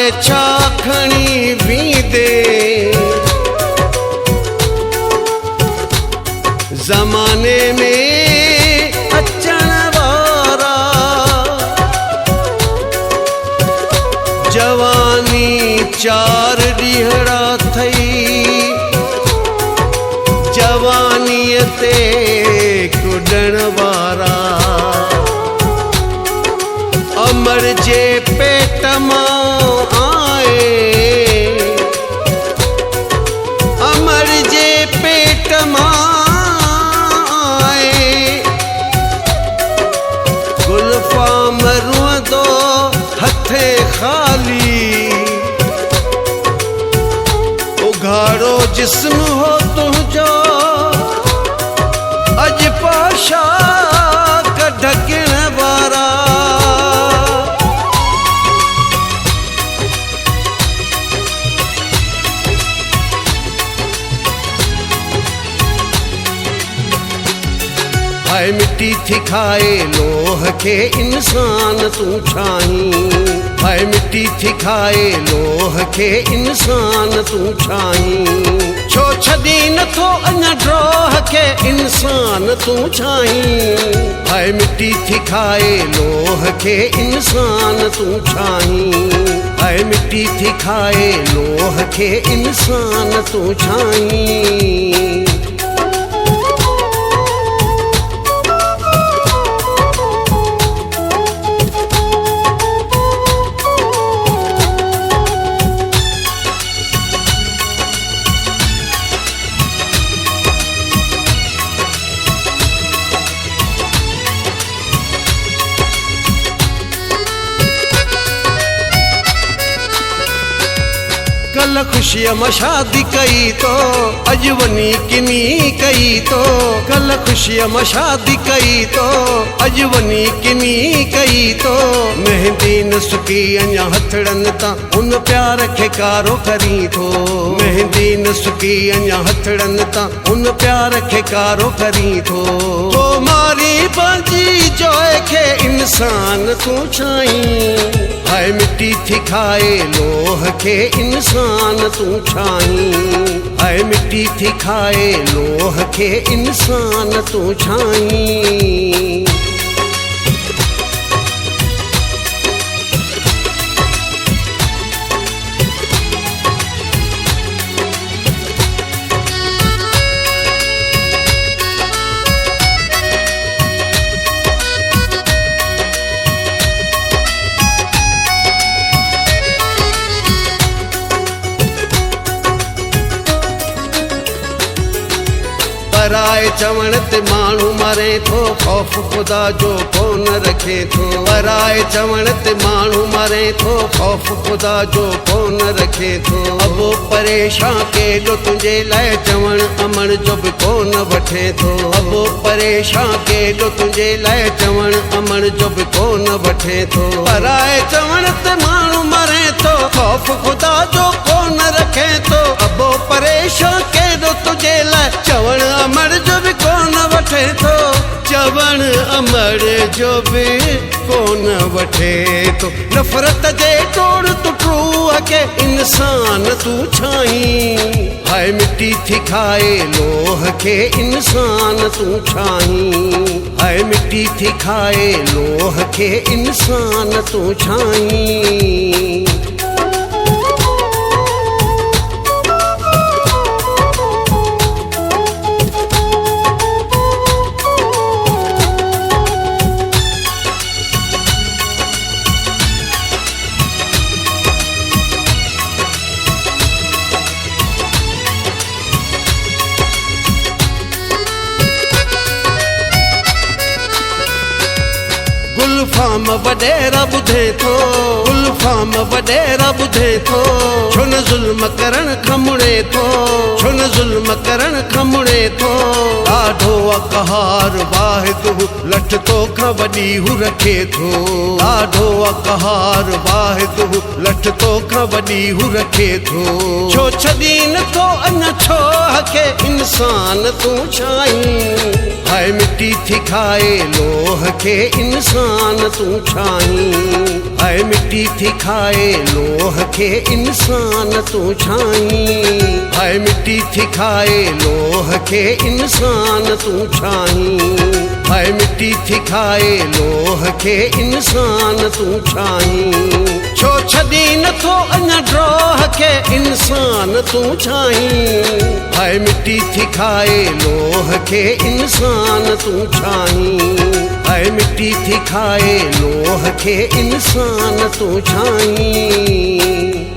हाय छा खणी वींदे ज़माने में अचण वारा जवानी चार ॾींहड़ा थई जवानीअ ते कुॾण वारा अमर जे पेट मां आए अमर जे पेट मां आए गुलफाम रुअंदो हथे खाली उघाड़ो जिस्म हो तुंहिंजो अज पाशा ढकण वारा हाय मिट्टी थी खाए लोह के इंसान तू छाहीं हाय मिट्टी थी खाए लोह के इंसान तू छाहीं छो छदी नथो अञा ड्रोह के इंसान तू छाहीं हाय मिट्टी थी खाए लोह के इंसान तू छाहीं हाय मिट्टी थी खाए लोह के इंसान तू छाहीं कल खुशीअ मां शादी कई तो अज वनी किनी कई तो कल खुशीअ मां शादी कई तो अज वनी किनी कई तो मेहंदी न सुकी अञा हथड़न ता उन प्यार खे कारो करी थो मेहंदी न सुकी अञा हथड़न ता उन प्यार खे कारो करी थो तो मारी पंहिंजी जोए खे इंसान तू छाहीं हाय मिट्टी थी खाए लोह के इंसान तू छाहीं हाय मिट्टी थी खाए लोह के इंसान तू छाहीं पराए चवण ते माण्हू मरे थो ख़ौफ़ ख़ुदा जो कोन रखे थो पराए चवण ते माण्हू मरे थो ख़ौफ़ ख़ुदा जो कोन रखे थो अबो परेशान केॾो तुंहिंजे लाइ चवण अमण जो बि कोन वठे थो अबो परेशान केॾो तुंहिंजे लाइ चवण अमण जो बि कोन वठे थो पराए चवण ते माण्हू मरे थो ख़ौफ़ ख़ुदा जो कोन रखे थो अबो परेशान केॾो तुंहिंजे लाइ चवण अमर जो भी कोन वठे थो चवण अमर जो भी कोन वठे थो नफ़रत जे तोड़ तू ट्रूह के इंसान तू छाहीं हाय मिट्टी थी खाए लोह के इंसान तू छाहीं हाय मिट्टी थी खाए लोह के इंसान तू छाहीं गुलफाम वडेरा बुधे थो गुलफाम वडेरा बुधे थो छो न ज़ुल्म करण खमुड़े थो छो न ज़ुल्म करण खमुड़े थो ॾाढो अक़हार वाहिद लठ तोखां वॾी हू रखे थो ॾाढो अक़हार वाहिद लठ तोखां वॾी हू रखे थो छो छॾी नथो अञा छो हके इंसान तू छाहीं हाय मिट्टी थी खाए लोह खे इंसान तू छाहीं, हाय मिट्टी थी खाए लोह खे इंसान तू छाहीं, हाय मिट्टी थी खाए लोह खे इंसान तू छाहीं, हाय मिट्टी थी खाए लोह खे इंसान तू छाहीं। छो छॾी नथो अञा ड्रोह खे इंसान तू छाहीं, हाय मिट्टी थी खाए लोह खे इंसान तू छाहीं, हाय मिट्टी थी खाए लोह खे इंसान तू छाहीं।